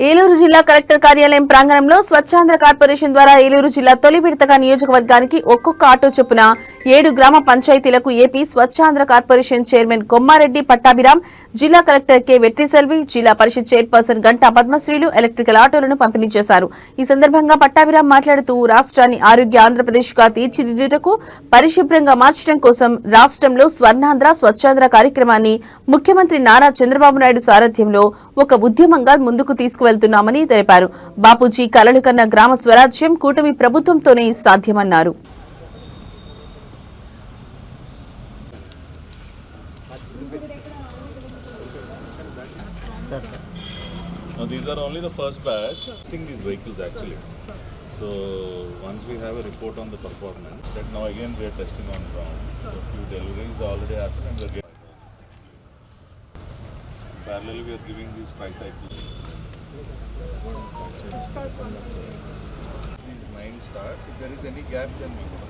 ఏలూరు జిల్లా కలెక్టర్ కార్యాలయం ప్రాంగణంలో స్వచ్ఛాంధ్ర కార్పొరేషన్ ద్వారా ఏలూరు జిల్లా తొలి విడతగా నియోజకవర్గానికి ఒక్కొక్క ఆటో చొప్పున 7 గ్రామ పంచాయతీలకు AP Swachhandhra corporation chairman Kommareddy Pattabhiram, జిల్లా collector K Vetriselvi, Zilla Parishad chairperson Ganta పద్మశ్రీలు ఎలక్ట్రికల్ ఆటోలను పంపిణీ చేశారు. ఈ సందర్భంగా పట్టాభిరామ్ మాట్లాడుతూ రాష్ట్రాన్ని ఆరోగ్య ఆంధ్రప్రదేశ్ గా తీర్చిదిద్దుటకు, పరిశుభ్రంగా మార్చడం కోసం రాష్ట్రంలో స్వర్ణాంధ్ర స్వచ్ఛాంధ్ర కార్యక్రమాన్ని ముఖ్యమంత్రి నారా చంద్రబాబు నాయుడు సారథ్యంలో ఒక ఉద్యమంగా ముందుకు తీసుకువెళ్తున్నామని తెలిపారు. బాపూజీ కలలు కన్న గ్రామ స్వరాజ్యం కూటమి ప్రభుత్వంతోనే సాధ్యమన్నారు. Now these are only the first batch testing these vehicles actually. So once we have a report on the performance, that now again we are testing on ground. So few deliveries already happened and we are getting. Parallelly we are giving these tricycles. These 9 starts. If there is any gap, then we can.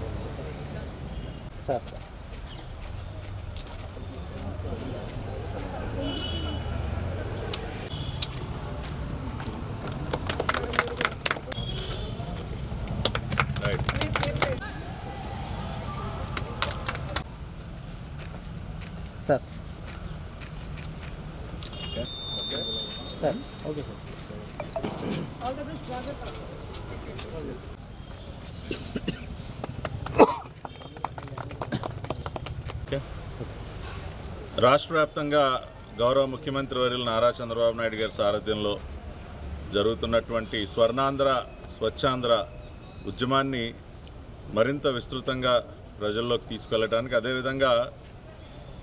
Sir. Right. Sir. Okay. Okay. Sir. Okay, sir. All the best, Raghav. Okay. రాష్ట్ర వ్యాప్తంగా గౌరవ ముఖ్యమంత్రి వర్యులు నారా చంద్రబాబు నాయుడు గారి సారథ్యంలో జరుగుతున్నటువంటి స్వర్ణాంధ్ర స్వచ్ఛాంధ్ర ఉద్యమాన్ని మరింత విస్తృతంగా ప్రజల్లోకి తీసుకెళ్ళడానికి, అదేవిధంగా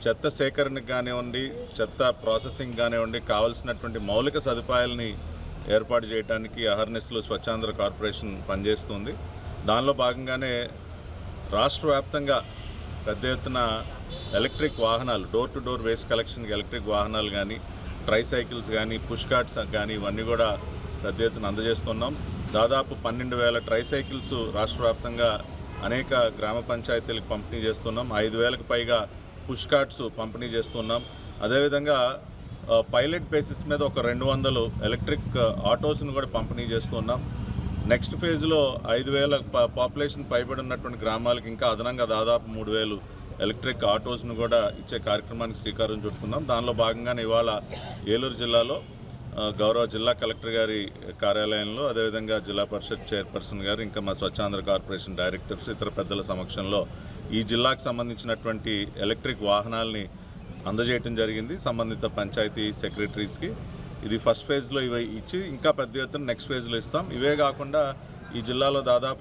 చెత్త సేకరణకు కానివ్వండి, చెత్త ప్రాసెసింగ్ కానివ్వండి, కావాల్సినటువంటి మౌలిక సదుపాయాలని ఏర్పాటు చేయడానికి అహర్నిశలు స్వచ్ఛాంధ్ర కార్పొరేషన్ పనిచేస్తుంది. దానిలో భాగంగానే రాష్ట్ర వ్యాప్తంగా పెద్ద ఎత్తున ఎలక్ట్రిక్ వాహనాలు, డోర్ టు డోర్ వేస్ట్ కలెక్షన్కి ఎలక్ట్రిక్ వాహనాలు కానీ, ట్రైసైకిల్స్ కానీ, పుష్ కార్ట్స్ కానీ ఇవన్నీ కూడా పెద్ద ఎత్తున అందజేస్తున్నాం. దాదాపు 12,000 ట్రైసైకిల్స్ రాష్ట్ర వ్యాప్తంగా అనేక గ్రామ పంచాయతీలకు పంపిణీ చేస్తున్నాం. 5,000కు పైగా పుష్ కార్ట్స్ పంపిణీ చేస్తున్నాం. అదేవిధంగా పైలట్ బేసిస్ మీద ఒక 200 ఎలక్ట్రిక్ ఆటోస్ను కూడా పంపిణీ చేస్తున్నాం. నెక్స్ట్ ఫేజ్లో 5,000 పాపులేషన్ పైబడి ఉన్నటువంటి గ్రామాలకు ఇంకా అదనంగా దాదాపు 3,000 ఎలక్ట్రిక్ ఆటోస్ను కూడా ఇచ్చే కార్యక్రమానికి శ్రీకారం చుడుతున్నాం. దానిలో భాగంగానే ఇవాళ ఏలూరు జిల్లాలో గౌరవ జిల్లా కలెక్టర్ గారి కార్యాలయంలో, అదేవిధంగా జిల్లా పరిషత్ చైర్పర్సన్ గారు, ఇంకా మా స్వచ్ఛాంధ్ర కార్పొరేషన్ డైరెక్టర్స్, ఇతర పెద్దల సమక్షంలో ఈ జిల్లాకు సంబంధించినటువంటి ఎలక్ట్రిక్ వాహనాల్ని అందజేయటం జరిగింది సంబంధిత పంచాయతీ సెక్రటరీస్కి. ఇది ఫస్ట్ ఫేజ్లో ఇవి ఇచ్చి ఇంకా పెద్ద ఎత్తున నెక్స్ట్ ఫేజ్లో ఇస్తాం. ఇవే కాకుండా ఈ జిల్లాలో దాదాపు